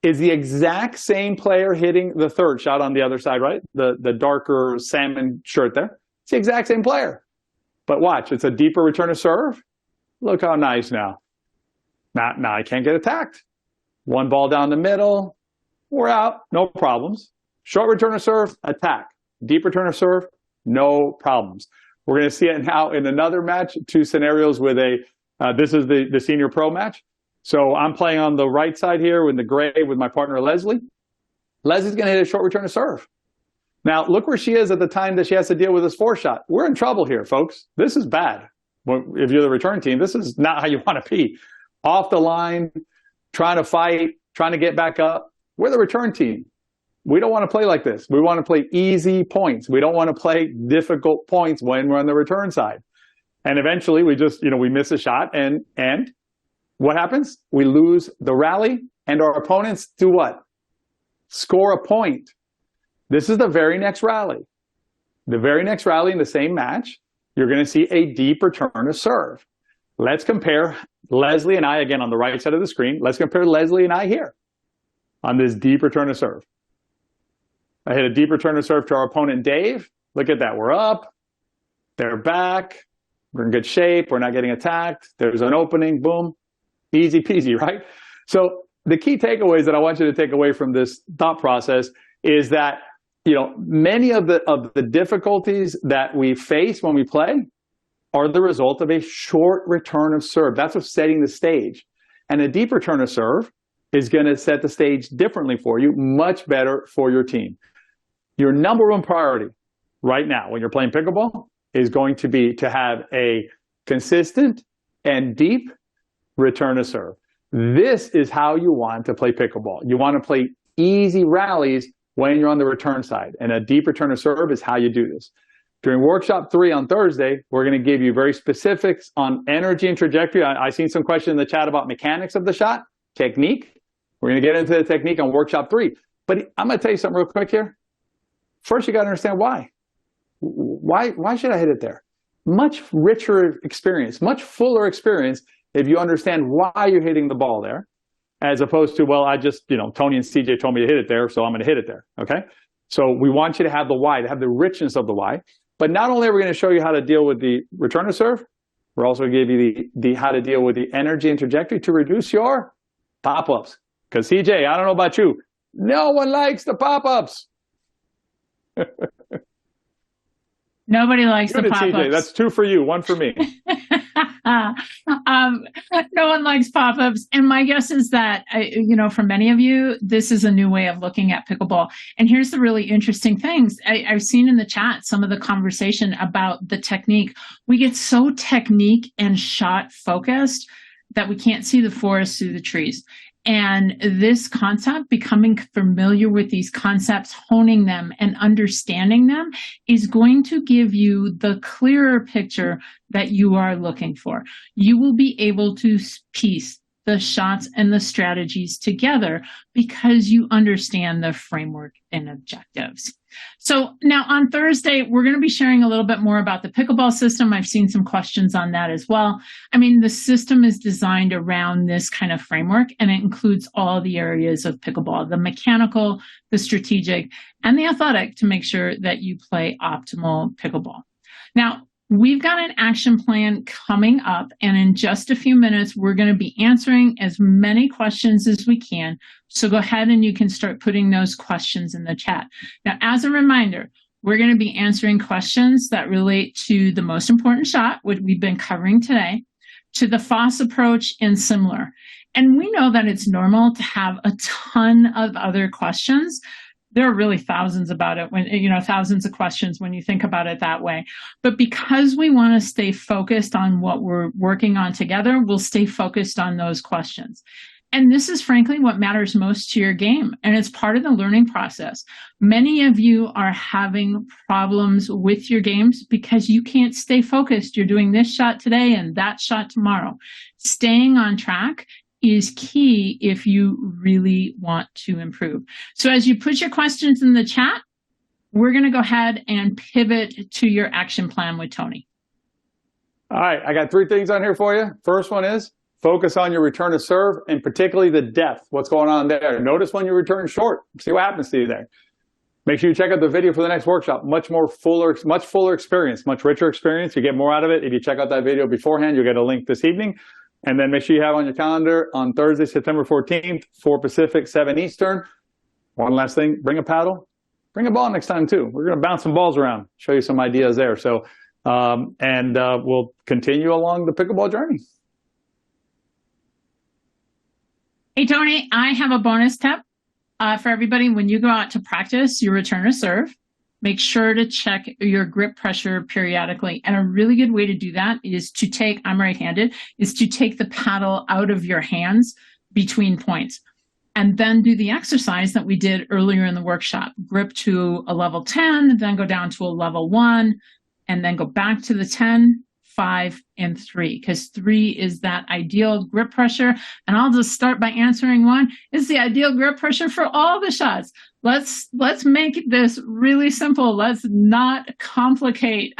is the exact same player hitting the third shot on the other side, right? The darker salmon shirt there. It's the exact same player. But watch, it's a deeper return of serve. Look how nice now. Now I can't get attacked. One ball down the middle. We're out. No problems. Short return of serve, attack. Deep return of serve, no problems. We're going to see it now in another match, two scenarios with this is the senior pro match. So I'm playing on the right side here with the gray with my partner, Leslie. Leslie's going to hit a short return of serve. Now, look where she is at the time that she has to deal with this four shot. We're in trouble here, folks. This is bad. If you're the return team, this is not how you want to be. Off the line, trying to fight, trying to get back up. We're the return team. We don't want to play like this. We want to play easy points. We don't want to play difficult points when we're on the return side. And eventually we just, we miss a shot and what happens? We lose the rally and our opponents do what? Score a point. This is the very next rally. The very next rally in the same match, you're going to see a deep return of serve. Let's compare Leslie and I, again, on the right side of the screen. Let's compare Leslie and I here on this deep return of serve. I hit a deep return of serve to our opponent, Dave. Look at that. We're up. They're back. We're in good shape. We're not getting attacked. There's an opening. Boom. Easy peasy, right? So the key takeaways that I want you to take away from this thought process is that, many of the difficulties that we face when we play are the result of a short return of serve. That's what's setting the stage. And a deep return of serve is going to set the stage differently for you, much better for your team. Your number one priority right now when you're playing pickleball is going to be to have a consistent and deep return of serve. This is how you want to play pickleball. You want to play easy rallies when you're on the return side. And a deep return of serve is how you do this. During workshop 3 on Thursday, we're going to give you very specifics on energy and trajectory. I've seen some questions in the chat about mechanics of the shot, technique. We're going to get into the technique on workshop 3. But I'm going to tell you something real quick here. First, you got to understand why. Why should I hit it there? Much richer experience, much fuller experience if you understand why you're hitting the ball there, as opposed to, well, I just, Tony and CJ told me to hit it there, so I'm going to hit it there, okay? So we want you to have the why, to have the richness of the why. But not only are we going to show you how to deal with the return to serve, we're also going to give you the how to deal with the energy and trajectory to reduce your pop-ups. Because CJ, I don't know about you, no one likes the pop-ups. Nobody likes the pop-ups. CJ, that's 2 for you, 1 for me. No one likes pop-ups. And my guess is that, for many of you, this is a new way of looking at pickleball. And here's the really interesting things. I've seen in the chat some of the conversation about the technique. We get so technique and shot focused that we can't see the forest through the trees. And this concept, becoming familiar with these concepts, honing them and understanding them is going to give you the clearer picture that you are looking for. You will be able to piece the shots and the strategies together because you understand the framework and objectives. So now on Thursday, we're going to be sharing a little bit more about the pickleball system. I've seen some questions on that as well. I mean, the system is designed around this kind of framework, and it includes all the areas of pickleball, the mechanical, the strategic, and the athletic to make sure that you play optimal pickleball. Now, we've got an action plan coming up, and in just a few minutes, we're going to be answering as many questions as we can. So go ahead and you can start putting those questions in the chat. Now, as a reminder, we're going to be answering questions that relate to the most important shot, which we've been covering today, to the FOSS approach and similar. And we know that it's normal to have a ton of other questions. There are really thousands about it when, thousands of questions when you think about it that way. But because we want to stay focused on what we're working on together, we'll stay focused on those questions. And this is frankly what matters most to your game. And it's part of the learning process. Many of you are having problems with your games because you can't stay focused. You're doing this shot today and that shot tomorrow. Staying on track is key if you really want to improve. So as you put your questions in the chat, we're going to go ahead and pivot to your action plan with Tony. All right, I got 3 things on here for you. First one is focus on your return to serve, and particularly the depth. What's going on there? Notice when you return short. See what happens to you there. Make sure you check out the video for the next workshop. Much fuller experience, much richer experience. You get more out of it. If you check out that video beforehand, you'll get a link this evening. And then make sure you have on your calendar on Thursday, September 14th, 4 Pacific, 7 Eastern. One last thing, bring a paddle. Bring a ball next time too. We're going to bounce some balls around, show you some ideas there. So, we'll continue along the pickleball journey. Hey, Tony, I have a bonus tip for everybody. When you go out to practice your return to serve, make sure to check your grip pressure periodically. And a really good way to do that is to take, I'm right-handed, is to take the paddle out of your hands between points. And then do the exercise that we did earlier in the workshop. Grip to a level 10, then go down to a level 1, and then go back to the 10, 5, and 3, because 3 is that ideal grip pressure. And I'll just start by answering 1. It's the ideal grip pressure for all the shots. Let's make this really simple. Let's not complicate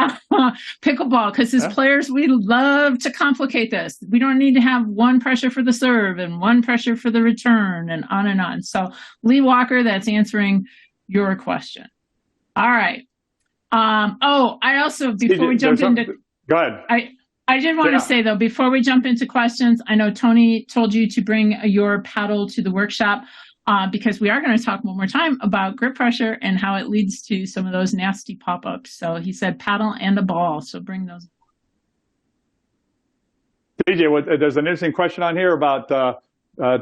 pickleball, because as players, we love to complicate this. We don't need to have 1 pressure for the serve and 1 pressure for the return and on and on. So Lee Walker, that's answering your question. All right. I also, before we jump into... Go ahead. I did want to say, though, before we jump into questions, I know Tony told you to bring your paddle to the workshop because we are going to talk one more time about grip pressure and how it leads to some of those nasty pop-ups. So he said paddle and a ball, so bring those. DJ, there's an interesting question on here about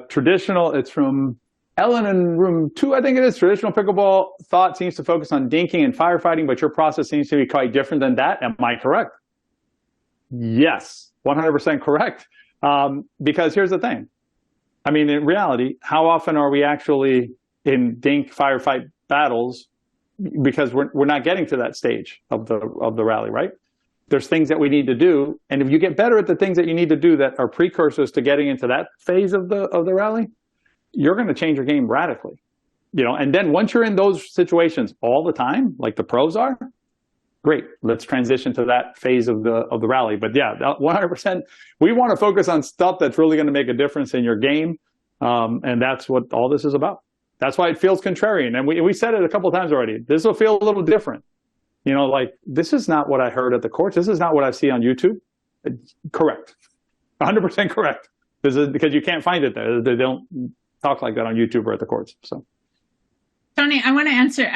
traditional, it's from Ellen in room 2, I think it is. Traditional pickleball thought seems to focus on dinking and firefighting, but your process seems to be quite different than that. Am I correct? Yes, 100% correct. Because here's the thing. I mean, in reality, how often are we actually in dink firefight battles? Because we're not getting to that stage of the rally, right? There's things that we need to do, and if you get better at the things that you need to do that are precursors to getting into that phase of the rally, you're going to change your game radically, you know. And then once you're in those situations all the time, like the pros are, great. Let's transition to that phase of the rally. But yeah, 100%. We want to focus on stuff that's really going to make a difference in your game, and that's what all this is about. That's why it feels contrarian. And we said it a couple of times already. This will feel a little different. You know, like, this is not what I heard at the courts. This is not what I see on YouTube. Correct. 100% correct. This is because you can't find it there. They don't talk like that on YouTube or at the courts. So, Tony, I want to answer.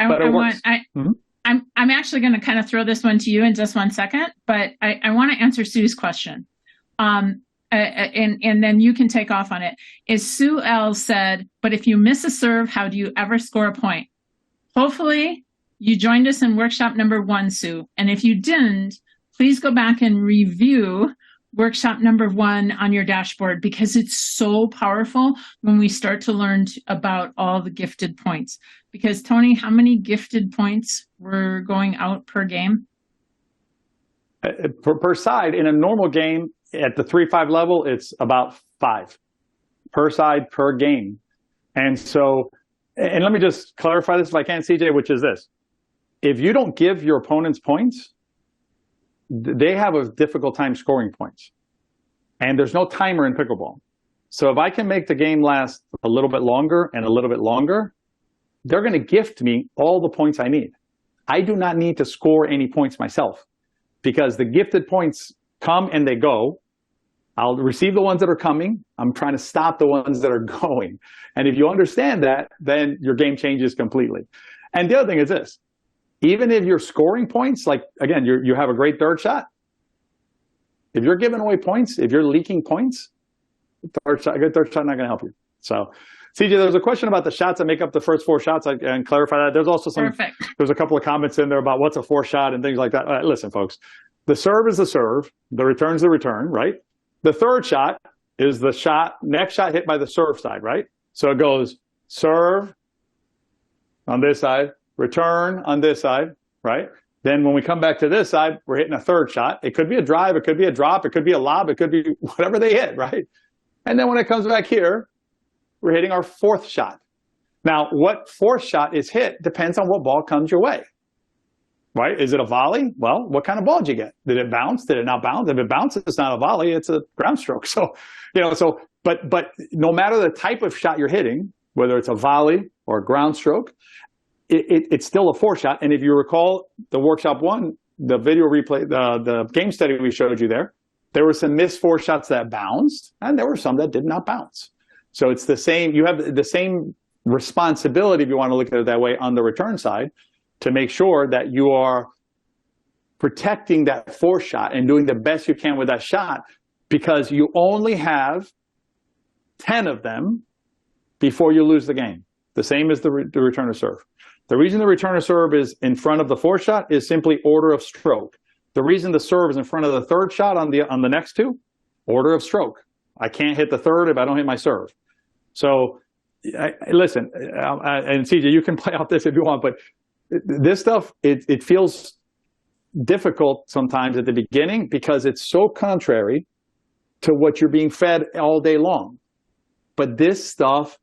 I'm actually going to kind of throw this one to you in just 1 second, but I want to answer Sue's question. And then you can take off on it. Is Sue L said, but if you miss a serve, how do you ever score a point? Hopefully you joined us in workshop number 1, Sue. And if you didn't, please go back and review workshop number 1 on your dashboard, because it's so powerful when we start to learn about all the gifted points. Because Tony, how many gifted points were going out per game? Per side in a normal game at the 3-5 level, it's about 5 per side per game. And so, and let me just clarify this if I can, CJ, which is this. If you don't give your opponents points, they have a difficult time scoring points. And there's no timer in pickleball. So if I can make the game last a little bit longer and a little bit longer, they're going to gift me all the points I need. I do not need to score any points myself, because the gifted points come and they go. I'll receive the ones that are coming. I'm trying to stop the ones that are going. And if you understand that, then your game changes completely. And the other thing is this. Even if you're scoring points, like, again, you have a great third shot. If you're giving away points, if you're leaking points, a good third shot not going to help you. So, CJ, there's a question about the shots that make up the first 4 shots. I can clarify that. There's also there's a couple of comments in there about what's a 4th shot and things like that. Listen, folks, the serve is the serve. The return is the return, right? The third shot is the next shot hit by the serve side, right? So it goes serve on this side, return on this side, right? Then when we come back to this side, we're hitting a third shot. It could be a drive, it could be a drop, it could be a lob, it could be whatever they hit, right? And then when it comes back here, we're hitting our fourth shot. Now, what fourth shot is hit depends on what ball comes your way, right? Is it a volley? Well, what kind of ball did you get? Did it bounce? Did it not bounce? If it bounces, it's not a volley, it's a ground stroke. So, but no matter the type of shot you're hitting, whether it's a volley or a ground stroke, it's still a fourth shot. And if you recall the workshop one, the video replay, the game study we showed you there were some missed fourth shots that bounced, and there were some that did not bounce. So it's the same. You have the same responsibility, if you want to look at it that way, on the return side, to make sure that you are protecting that fourth shot and doing the best you can with that shot, because you only have 10 of them before you lose the game. The same as the returner serve. The reason the returner serve is in front of the fourth shot is simply order of stroke. The reason the serve is in front of the third shot on the next two, order of stroke. I can't hit the third if I don't hit my serve. So listen, and CJ, you can play out this if you want, but this stuff, it feels difficult sometimes at the beginning because it's so contrary to what you're being fed all day long. But this stuff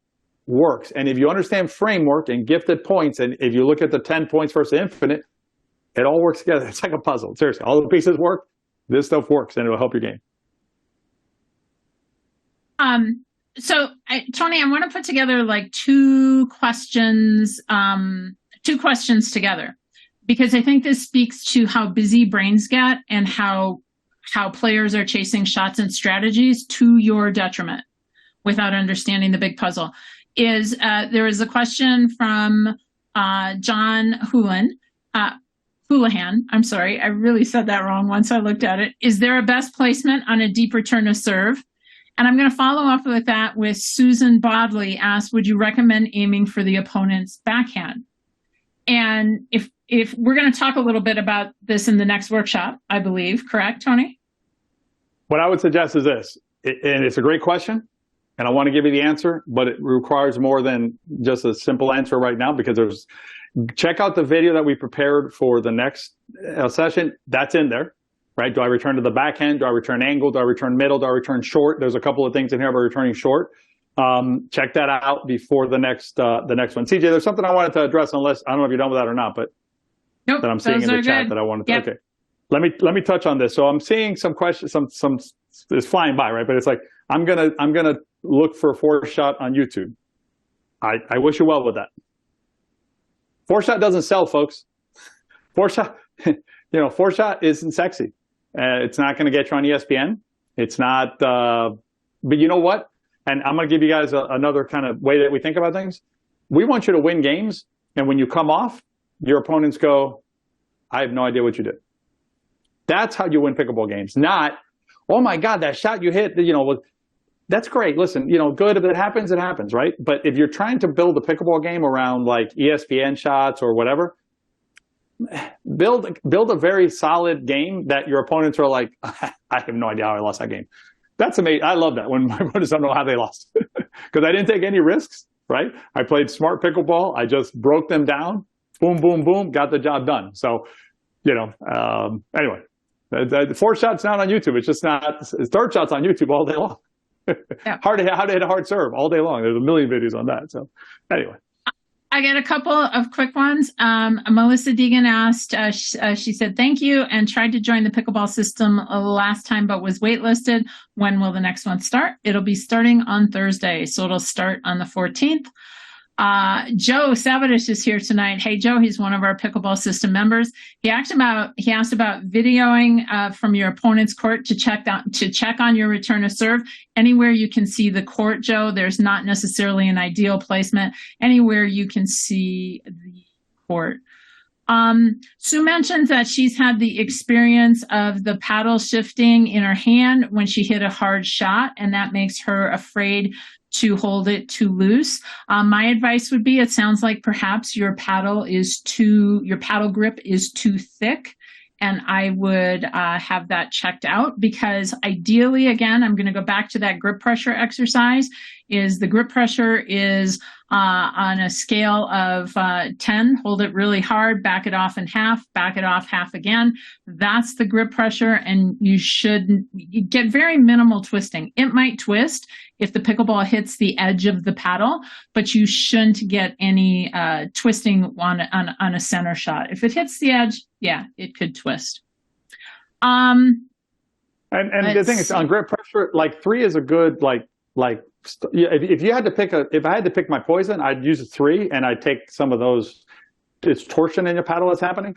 works. And if you understand framework and gifted points, and if you look at the 10 points versus infinite, it all works together. It's like a puzzle. Seriously, all the pieces work. This stuff works, and it will help your game. So, Tony, I want to put together like two questions together, because I think this speaks to how busy brains get and how players are chasing shots and strategies to your detriment without understanding the big puzzle. There is a question from John Houlihan. I'm sorry, I really said that wrong once I looked at it. Is there a best placement on a deep return to serve? And I'm going to follow up with that with Susan Bodley asked, would you recommend aiming for the opponent's backhand? And if we're going to talk a little bit about this in the next workshop, I believe, correct, Tony? What I would suggest is this, and it's a great question, and I want to give you the answer, but it requires more than just a simple answer right now, because check out the video that we prepared for the next session. That's in there, right? Do I return to the backhand? Do I return angle? Do I return middle? Do I return short? There's a couple of things in here about returning short. Check that out before the next one. CJ, there's something I wanted to address, unless, I don't know if you're done with that or not, but nope, that I'm seeing in the chat that I wanted to, okay. Let me touch on this. So I'm seeing some questions, some it's flying by, right? But it's like, I'm gonna look for a four shot on YouTube. I wish you well with that. Four shot doesn't sell, folks. Four shot isn't sexy. It's not going to get you on ESPN. It's not, but you know what? And I'm going to give you guys another kind of way that we think about things. We want you to win games. And when you come off, your opponents go, I have no idea what you did. That's how you win pickleball games. Not, oh my God, that shot you hit, that's great. Listen, good. If it happens, it happens, right? But if you're trying to build a pickleball game around like ESPN shots or whatever, build a very solid game that your opponents are like, I have no idea how I lost that game. That's amazing. I love that when my opponents don't know how they lost, because I didn't take any risks, right? I played smart pickleball. I just broke them down. Boom, boom, boom. Got the job done. So, anyway, the fourth shot's not on YouTube. It's just not. Third shot's on YouTube all day long. Yeah. How to hit a hard serve all day long. There's a million videos on that. So anyway. I got a couple of quick ones. Melissa Deegan asked, she said, thank you, and tried to join the pickleball system last time, but was waitlisted. When will the next one start? It'll be starting on Thursday. So it'll start on the 14th. Joe Savage is here tonight. Hey, Joe, he's one of our pickleball system members. He asked about videoing from your opponent's court to check on your return to serve. Anywhere you can see the court, Joe, there's not necessarily an ideal placement. Anywhere you can see the court. Sue mentions that she's had the experience of the paddle shifting in her hand when she hit a hard shot, and that makes her afraid to hold it too loose. My advice would be, it sounds like perhaps your paddle grip is too thick, and I would have that checked out, because ideally, again, I'm going to go back to that grip pressure exercise. Is the grip pressure is on a scale of 10, hold it really hard, back it off in half, back it off half again. That's the grip pressure, and you should get very minimal twisting. It might twist if the pickleball hits the edge of the paddle, but you shouldn't get any twisting on a center shot. If it hits the edge, yeah, it could twist. And the thing is, on grip pressure, like 3 is a good if you had to pick if I had to pick my poison, I'd use a 3, and I'd take some of those. It's torsion in your paddle that's happening.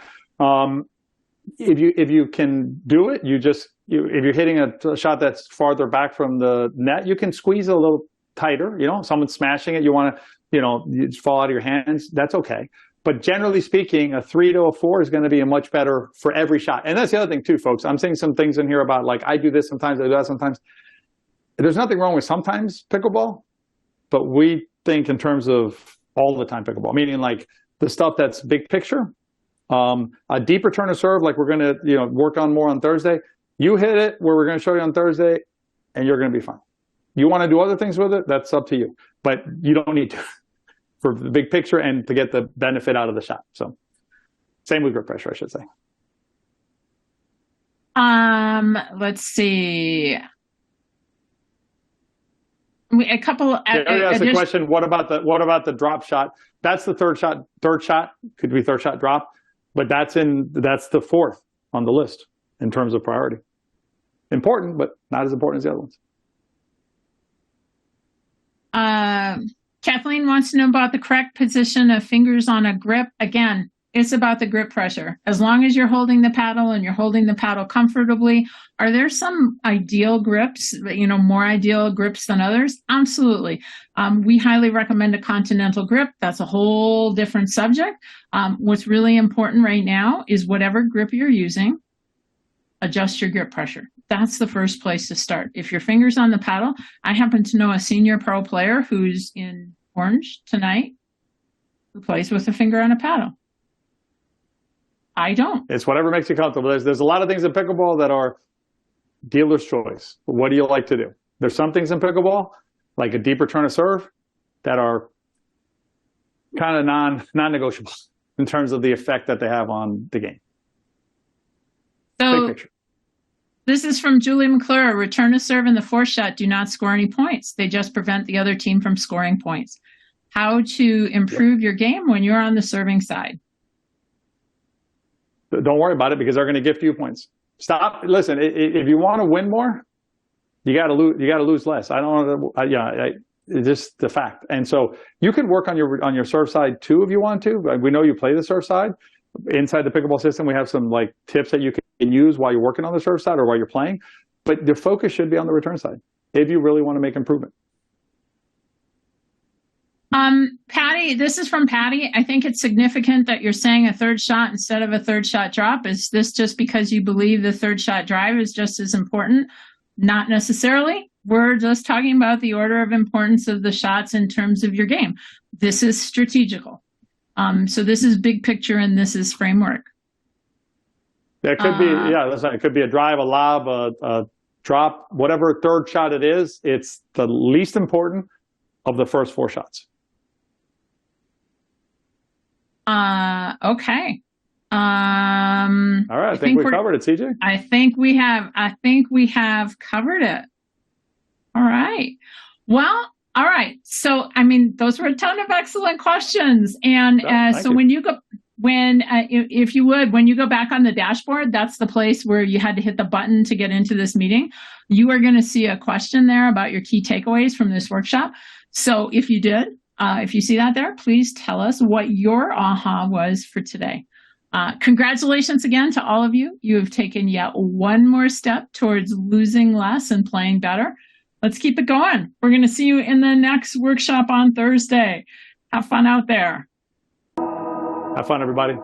If you can do it, if you're hitting a shot that's farther back from the net, you can squeeze a little tighter. Someone's smashing it, you want to, you fall out of your hands. That's okay. But generally speaking, a 3 to a 4 is going to be a much better for every shot. And that's the other thing too, folks. I'm seeing some things in here about I do this sometimes, I do that sometimes. There's nothing wrong with sometimes pickleball, but we think in terms of all the time pickleball, meaning the stuff that's big picture, a deeper turn of serve, like we're going to work on more on Thursday. You hit it where we're going to show you on Thursday, and you're going to be fine. You want to do other things with it, that's up to you, but you don't need to for the big picture and to get the benefit out of the shot. So same with grip pressure, I should say. Let's see. A couple. That's the question. What about the drop shot? That's the third shot. Third shot could be third shot drop, but that's the 4th on the list in terms of priority. Important, but not as important as the other ones. Kathleen wants to know about the correct position of fingers on a grip. Again, it's about the grip pressure. As long as you're holding the paddle and you're holding the paddle comfortably. Are there some ideal grips, more ideal grips than others? Absolutely. We highly recommend a continental grip. That's a whole different subject. What's really important right now is whatever grip you're using, adjust your grip pressure. That's the first place to start. If your finger's on the paddle, I happen to know a senior pro player who's in Orange tonight who plays with a finger on a paddle. I don't. It's whatever makes you comfortable. There's a lot of things in pickleball that are dealer's choice. What do you like to do? There's some things in pickleball, like a deeper turn of serve, that are kind of non-negotiable in terms of the effect that they have on the game. So big picture. This is from Julie McClure. Return to serve and the 4th shot do not score any points. They just prevent the other team from scoring points. How to improve your game when you're on the serving side? Don't worry about it, because they're going to gift you points. Stop. Listen, if you want to win more, you got to lose. You got to lose less. It's just the fact. And so you can work on your serve side too if you want to. We know you play the serve side. Inside the pickleball system, we have some tips that you can use while you're working on the serve side or while you're playing. But the focus should be on the return side if you really want to make improvement. Patty, this is from Patty. I think it's significant that you're saying a third shot instead of a third shot drop. Is this just because you believe the third shot drive is just as important? Not necessarily. We're just talking about the order of importance of the shots in terms of your game. This is strategical. So this is big picture and this is framework. It could be, listen, it could be a drive, a lob, a drop, whatever third shot it is. It's the least important of the first 4 shots. Okay. All right. I think we covered it, CJ. I think we have covered it. All right. Well, all right. So, those were a ton of excellent questions. And so when you go, if you would, when you go back on the dashboard, that's the place where you had to hit the button to get into this meeting. You are going to see a question there about your key takeaways from this workshop. So if you did, if you see that there, please tell us what your aha was for today. Congratulations again to all of you. You have taken yet one more step towards losing less and playing better. Let's keep it going. We're going to see you in the next workshop on Thursday. Have fun out there. Have fun, everybody.